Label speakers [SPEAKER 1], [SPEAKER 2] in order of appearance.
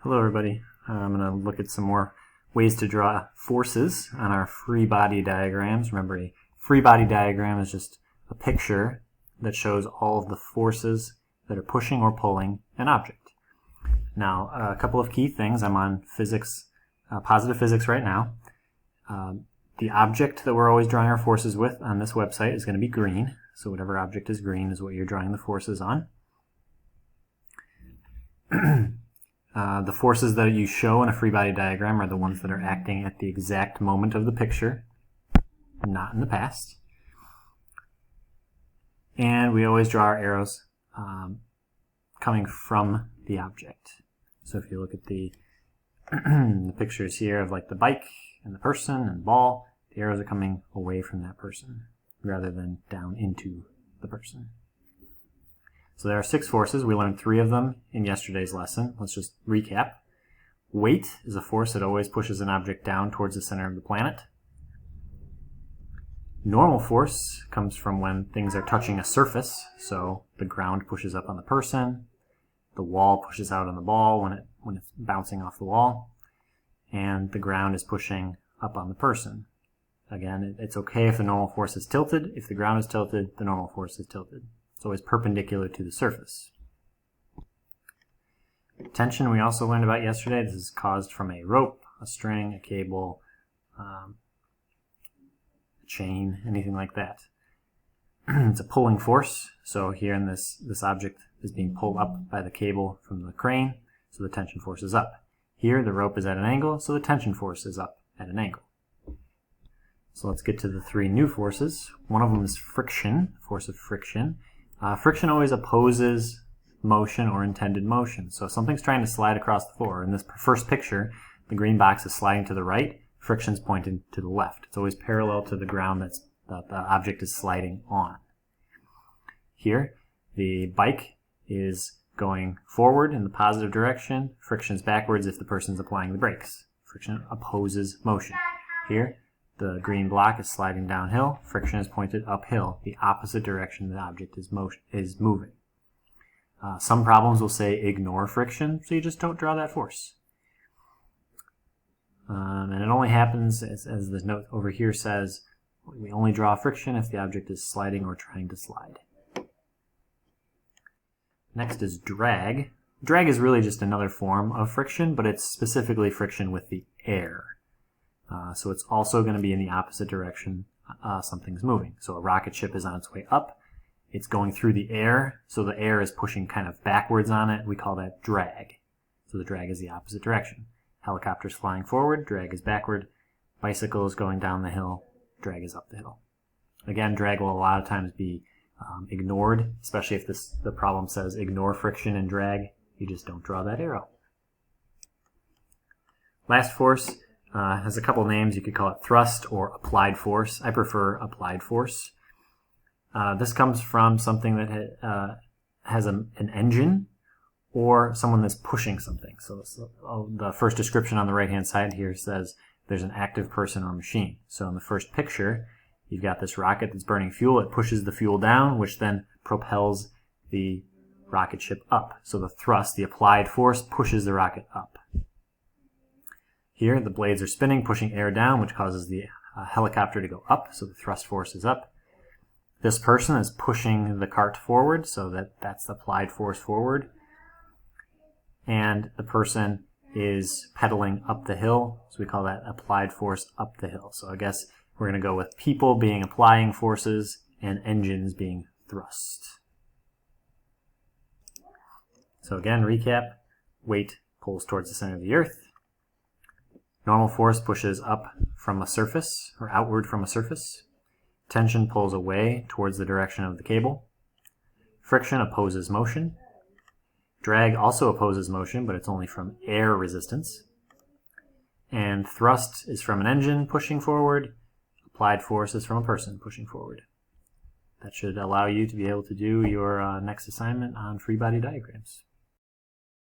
[SPEAKER 1] Hello everybody. I'm going to look at some more ways to draw forces on our free body diagrams. Remember, a free body diagram is just a picture that shows all of the forces that are pushing or pulling an object. Now, a couple of key things. I'm on physics, positive physics right now. The object that we're always drawing our forces with on this website is going to be green. So whatever object is green is what you're drawing the forces on. The forces that you show in a free body diagram are the ones that are acting at the exact moment of the picture, not in the past. And we always draw our arrows coming from the object. So if you look at the the pictures here of like the bike and the person and the ball, the arrows are coming away from that person rather than down into the person. So there are 6 forces. We learned 3 of them in yesterday's lesson. Let's just recap. Weight is a force that always pushes an object down towards the center of the planet. Normal force comes from when things are touching a surface. So the ground pushes up on the person, the wall pushes out on the ball when it's bouncing off the wall, and the ground is pushing up on the person. Again, it's okay if the normal force is tilted. If the ground is tilted, the normal force is tilted. It's always perpendicular to the surface. Tension we also learned about yesterday. This is caused from a rope, a string, a cable, a chain, anything like that. It's a pulling force. So here in this object is being pulled up by the cable from the crane, so the tension force is up. Here the rope is at an angle, so the tension force is up at an angle. So let's get to the 3 new forces. One of them is friction, force of friction. Friction always opposes motion or intended motion. So if something's trying to slide across the floor, in this first picture, the green box is sliding to the right, friction's pointing to the left. It's always parallel to the ground that the object is sliding on. Here, the bike is going forward in the positive direction. Friction's backwards if the person's applying the brakes. Friction opposes motion. Here, the green block is sliding downhill. Friction is pointed uphill, the opposite direction the object is moving. Some problems will say ignore friction, so you just don't draw that force. And it only happens, as the note over here says, we only draw friction if the object is sliding or trying to slide. Next is drag. Drag is really just another form of friction, but it's specifically friction with the air. So it's also going to be in the opposite direction something's moving. So a rocket ship is on its way up. It's going through the air, so the air is pushing kind of backwards on it. We call that drag. So the drag is the opposite direction. Helicopter's flying forward, drag is backward. Bicycle is going down the hill, drag is up the hill. Again, drag will a lot of times be ignored, especially if the problem says ignore friction and drag. You just don't draw that arrow. Last force has a couple names. You could call it thrust or applied force. I prefer applied force. This comes from something that has an engine or someone that's pushing something. So the first description on the right-hand side here says there's an active person or machine. So in the first picture, you've got this rocket that's burning fuel. It pushes the fuel down, which then propels the rocket ship up. So the thrust, the applied force, pushes the rocket up. Here, the blades are spinning, pushing air down, which causes the helicopter to go up, so the thrust force is up. This person is pushing the cart forward, so that's the applied force forward. And the person is pedaling up the hill, so we call that applied force up the hill. So I guess we're going to go with people being applying forces and engines being thrust. So again, recap. Weight pulls towards the center of the earth. Normal force pushes up from a surface or outward from a surface. Tension pulls away towards the direction of the cable. Friction opposes motion. Drag also opposes motion, but it's only from air resistance. And thrust is from an engine pushing forward. Applied force is from a person pushing forward. That should allow you to be able to do your next assignment on free body diagrams.